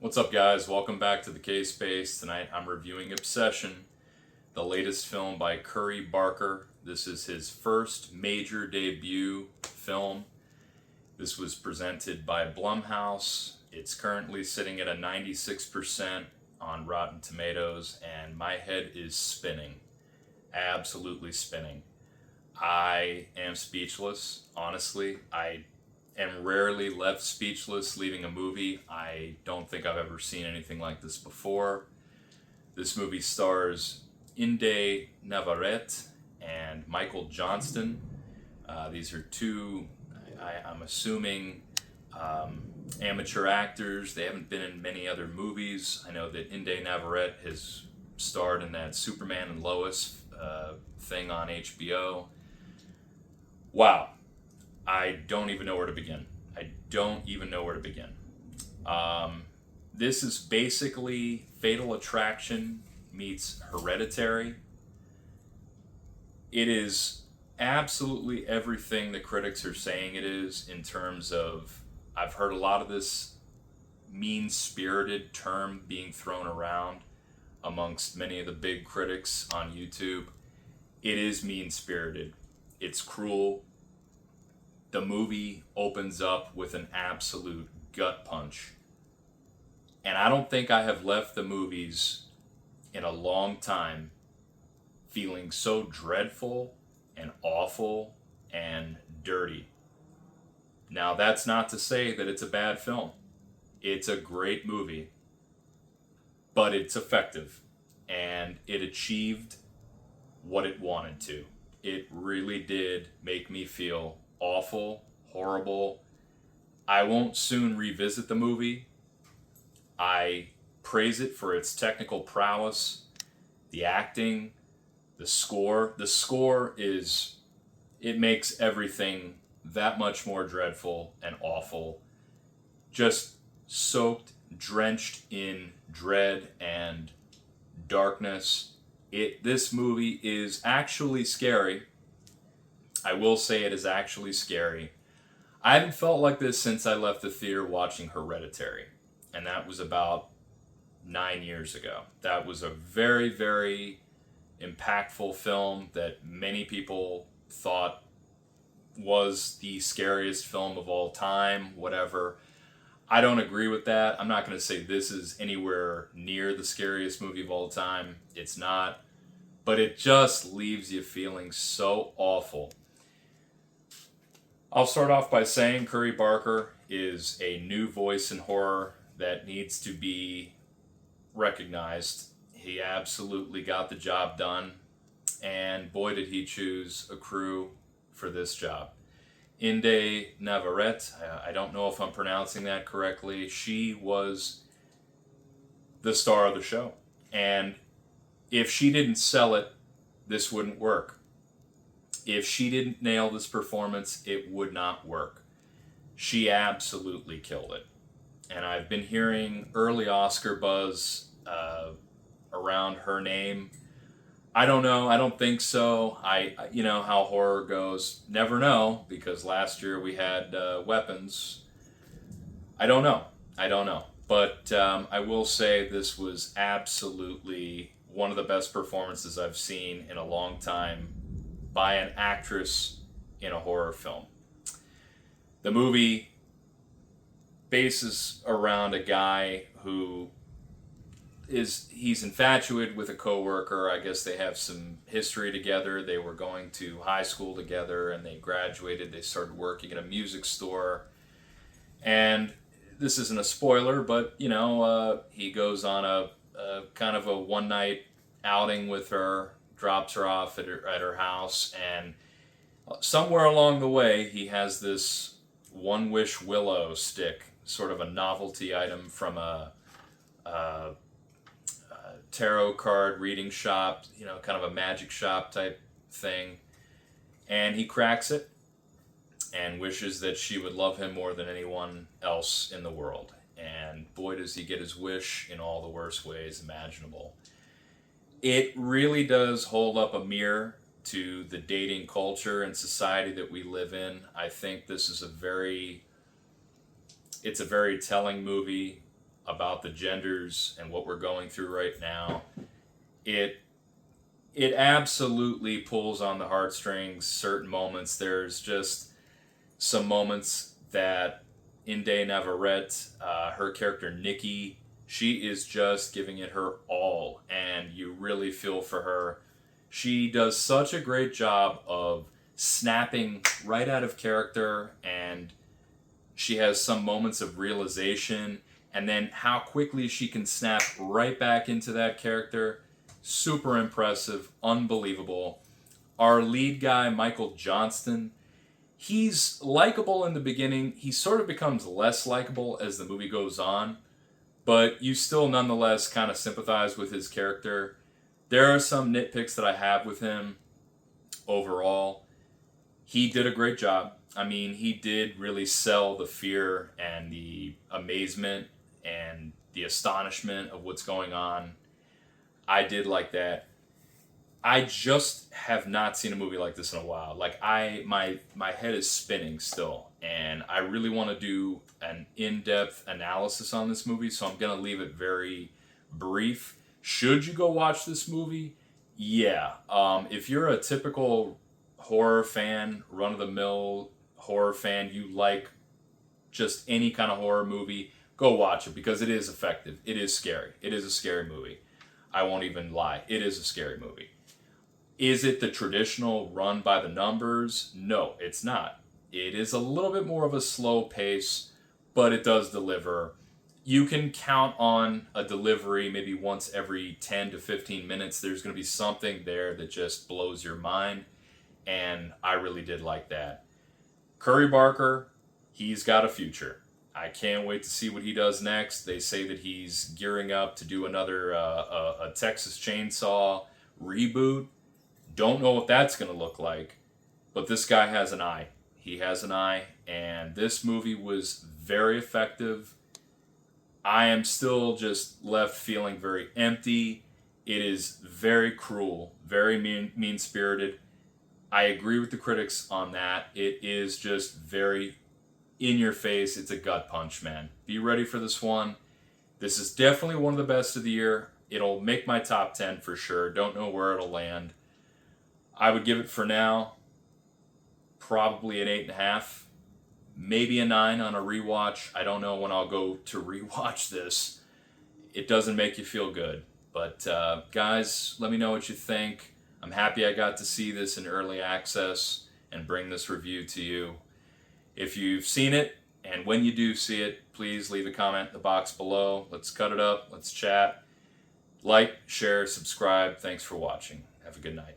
What's up, guys? Welcome back to the K-Space. Tonight I'm reviewing Obsession, the latest film by Curry Barker. This is his first major debut film. This was presented by Blumhouse. It's currently sitting at a 96% on Rotten Tomatoes, and my head is spinning. Absolutely spinning. I am speechless, honestly. I am rarely left speechless leaving a movie. I don't think I've ever seen anything like this before. This movie stars Inde Navarrete and Michael Johnston. These are two, I'm assuming, amateur actors. They haven't been in many other movies. I know that Inde Navarrete has starred in that Superman and Lois thing on HBO. Wow. I don't even know where to begin. This is basically Fatal Attraction meets Hereditary. It is absolutely everything the critics are saying it is in terms of, I've heard a lot of this mean-spirited term being thrown around amongst many of the big critics on YouTube. It is mean-spirited. It's cruel. The movie opens up with an absolute gut punch. And I don't think I have left the movies in a long time feeling so dreadful and awful and dirty. Now, that's not to say that it's a bad film. It's a great movie, but it's effective. And it achieved what it wanted to. It really did make me feel awful, horrible. I won't soon revisit the movie. I praise it for its technical prowess, the acting, the score. The score is, it makes everything that much more dreadful and awful. Just soaked, drenched in dread and darkness. This movie is actually scary. I will say it is actually scary. I haven't felt like this since I left the theater watching Hereditary, and that was about 9 years ago. That was a very, very impactful film that many people thought was the scariest film of all time, whatever. I don't agree with that. I'm not going to say this is anywhere near the scariest movie of all time. It's not. But it just leaves you feeling so awful. I'll start off by saying Curry Barker is a new voice in horror that needs to be recognized. He absolutely got the job done, and boy did he choose a crew for this job. Inde Navarrete, I don't know if I'm pronouncing that correctly, she was the star of the show. And if she didn't sell it, this wouldn't work. If she didn't nail this performance, it would not work. She absolutely killed it. And I've been hearing early Oscar buzz around her name. I don't know. I don't think so. You know how horror goes. Never know, because last year we had Weapons. I don't know. But I will say this was absolutely one of the best performances I've seen in a long time by an actress in a horror film. The movie bases around a guy who he's infatuated with a coworker. I guess they have some history together. They were going to high school together and they graduated. They started working at a music store. And this isn't a spoiler, but he goes on a kind of a one night outing with her, drops her off at her house, and somewhere along the way he has this One Wish willow stick, sort of a novelty item from a tarot card reading shop, kind of a magic shop type thing, and he cracks it and wishes that she would love him more than anyone else in the world. And boy, does he get his wish in all the worst ways imaginable. It really does hold up a mirror to the dating culture and society that we live in. I think this is it's a very telling movie about the genders and what we're going through right now. It absolutely pulls on the heartstrings. Certain moments, there's just some moments that Inde Navarrete, her character Nikki, she is just giving it her all, and you really feel for her. She does such a great job of snapping right out of character, and she has some moments of realization, and then how quickly she can snap right back into that character. Super impressive, unbelievable. Our lead guy, Michael Johnston, he's likable in the beginning. He sort of becomes less likable as the movie goes on, but you still nonetheless kind of sympathize with his character. There are some nitpicks that I have with him overall. He did a great job. I mean, he did really sell the fear and the amazement and the astonishment of what's going on. I did like that. I just have not seen a movie like this in a while. Like my head is spinning still, and I really want to do an in-depth analysis on this movie, so I'm going to leave it very brief. Should you go watch this movie? Yeah. If you're a typical horror fan, run-of-the-mill horror fan, you like just any kind of horror movie, go watch it because it is effective. It is scary. It is a scary movie. I won't even lie. It is a scary movie. Is it the traditional run by the numbers? No, it's not. It is a little bit more of a slow pace, but it does deliver. You can count on a delivery maybe once every 10 to 15 minutes. There's going to be something there that just blows your mind, and I really did like that. Curry Barker, he's got a future. I can't wait to see what he does next. They say that he's gearing up to do another a Texas Chainsaw reboot. Don't know what that's going to look like, but this guy has an eye. He has an eye, and this movie was very effective. I am still just left feeling very empty. It is very cruel, very mean-spirited. I agree with the critics on that. It is just very in your face. It's a gut punch, man. Be ready for this one. This is definitely one of the best of the year. It'll make my top 10 for sure. Don't know where it'll land. I would give it for now probably an 8.5, maybe a 9 on a rewatch. I don't know when I'll go to rewatch this. It doesn't make you feel good. But guys, let me know what you think. I'm happy I got to see this in early access and bring this review to you. If you've seen it, and when you do see it, please leave a comment in the box below. Let's cut it up. Let's chat. Like, share, subscribe. Thanks for watching. Have a good night.